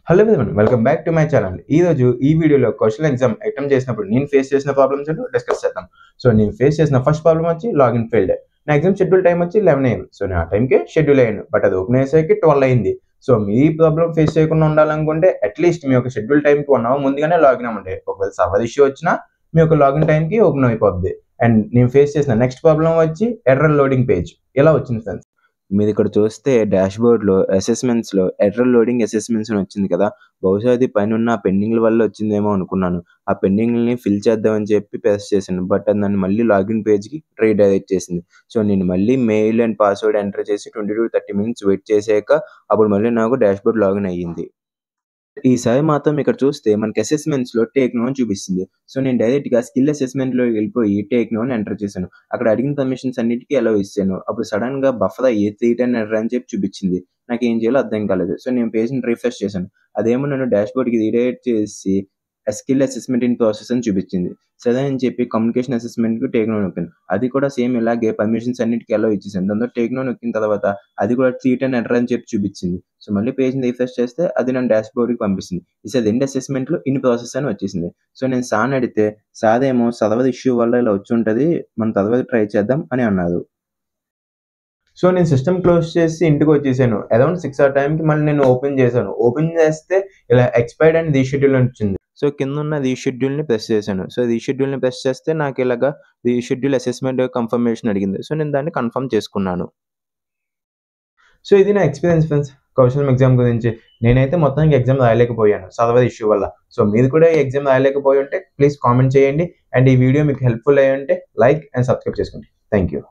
Hello everyone, welcome back to my channel. ఈ రోజు ఈ వీడియోలో క్వశ్చన్ ఎగ్జామ్ అటెంప్ట్ చేసినప్పుడు నేను ఫేస్ చేసిన ప్రాబ్లమ్స్ డిస్కస్ చేద్దాం. సో నేను ఫేస్ చేసిన ఫస్ట్ ప్రాబ్లం వచ్చి లాగిన్ ఫెయిల్డ్. నా ఎగ్జామ్ షెడ్యూల్ టైం వచ్చి 11 AM. సో నేను ఆ టైంకి షెడ్యూల్ అయ్యాను, బట్ అది ఓపెన్ అయ్యేసరికి 12 అయింది. సో మీ ప్రాబ్లం ఫేస్ చేయకుండా ఉండాలనుకుంటే అట్లీస్ట్ మీ యొక్క షెడ్యూల్ టైంకి 1 hour ముందుగానే లాగిన్ అవ్వండి. ఒకవేళ సర్వర్ ఇష్యూ వచ్చినా మీ యొక్క లాగిన్ టైంకి ఓపెన్ అయిపోద్ది. అండ్ నేను ఫేస్ చేసిన నెక్స్ట్ ప్రాబ్లం వచ్చి ఎర్రర్ లోడింగ్ పేజ్ ఇలా వచ్చింది ఫ్రెండ్స్. మీరు ఇక్కడ చూస్తే డాష్‌బోర్డ్‌లో అసెస్మెంట్స్‌లో ఎర్రర్ లోడింగ్ అసెస్మెంట్స్ అని వచ్చింది కదా! బహుశా అది పైనున్న పెండింగ్‌ల వల్ల వచ్చిందేమో అనుకున్నాను. ఆ పెండింగ్‌లని ఫిల్ చేద్దామని చెప్పి ప్రెస్ చేశాను. బట్ అది నన్ను మళ్ళీ లాగిన్ పేజ్‌కి రీడైరెక్ట్ చేసింది. సో నేను మళ్ళీ మెయిల్ అండ్ పాస్వర్డ్ ఎంటర్ చేసి 20-30 మినిట్స్ వెయిట్ చేసాక అప్పుడు మళ్ళీ నాకు డాష్‌బోర్డ్ లాగిన్ అయ్యింది. ఈసారి మాత్రం ఇక్కడ చూస్తే మనకి అసెస్మెంట్స్‌లో టేక్ నో అని చూపిస్తుంది. సో నేను డైరెక్ట్‌గా స్కిల్ అసెస్మెంట్‌లోకి వెళ్ళిపోయి టేక్ నో అని ఎంటర్ చేశాను. అక్కడ అడిగిన పర్మిషన్స్ అన్నిటికి అలౌ ఇచ్చాను. అప్పుడు సడెన్‌గా బఫర్ అయ్యి 310 ఎర్రర్ అని చెప్పి చూపించింది. నాకేం చేయాలో అర్థం కాలేదు. సో నేను పేజ్‌ని రిఫ్రెష్ చేశాను. అదేమో నన్ను డాష్‌బోర్డ్‌కి రీడైరెక్ట్ చేసి స్కిల్ అసెస్మెంట్ ఇన్ ప్రాసెస్ అని చూపించింది. సరే అని చెప్పి కమ్యూనికేషన్ అసెస్మెంట్‌కి టేక్ నో నొక్కాను. అది కూడా సేమ్ ఇలాగే పర్మిషన్స్ అన్నిటికి అలౌ ఇచ్చేసాను. దాంతో టేక్ నో నొక్కిన తర్వాత అది కూడా 310 ఎర్రర్ అని చెప్పి చూపించింది. సో మళ్ళీ పేజ్‌ని రిఫ్రెష్ చేస్తే అది నన్ను డాష్‌బోర్డ్‌కి పంపిస్తుంది. ఈసారి 2 అసెస్మెంట్‌లు ఇన్ ప్రాసెస్ అని వచ్చేసింది. సో నేను సార్‌ని అడిగితే సార్ ఏమో సర్వర్ ఇష్యూ వల్ల ఇలా వచ్చుంటది. మనం తర్వాత ట్రై చేద్దాం అని అన్నారు. సో నేను సిస్టమ్ క్లోజ్ చేసి ఇంటికి వచ్చేసాను. అరౌండ్ 6 ఆ టైంకి మళ్ళీ నేను ఓపెన్ చేశాను. ఓపెన్ చేస్తే ఇలా ఎక్స్‌పైర్డ్ అండ్ రీషెడ్యూల్ అని వచ్చింది. సో కిందున్న రీషెడ్యూల్‌ని ప్రెస్ చేశాను. సో రీషెడ్యూల్‌ని ప్రెస్ చేస్తే నాకు ఇలాగా రీషెడ్యూల్ అసెస్మెంట్ కన్ఫర్మేషన్ అడిగింది. సో నేను దాన్ని కన్ఫర్మ్ చేసుకున్నాను. సో ఇది నా ఎక్స్‌పీరియన్స్ ఫ్రెండ్స్. కౌశలం ఎగ్జామ్ గురించి. నేనైతే మొత్తానికి ఎగ్జామ్ రాయలేకపోయాను సర్వర్ ఇష్యూ వల్ల. సో మీరు కూడా ఈ ఎగ్జామ్ రాయలేకపోయి ఉంటే ప్లీజ్ కామెంట్ చేయండి. అండ్ ఈ వీడియో మీకు హెల్ప్‌ఫుల్ అయ్యి ఉంటే లైక్ అండ్ సబ్స్క్రైబ్ చేసుకోండి. Thank you.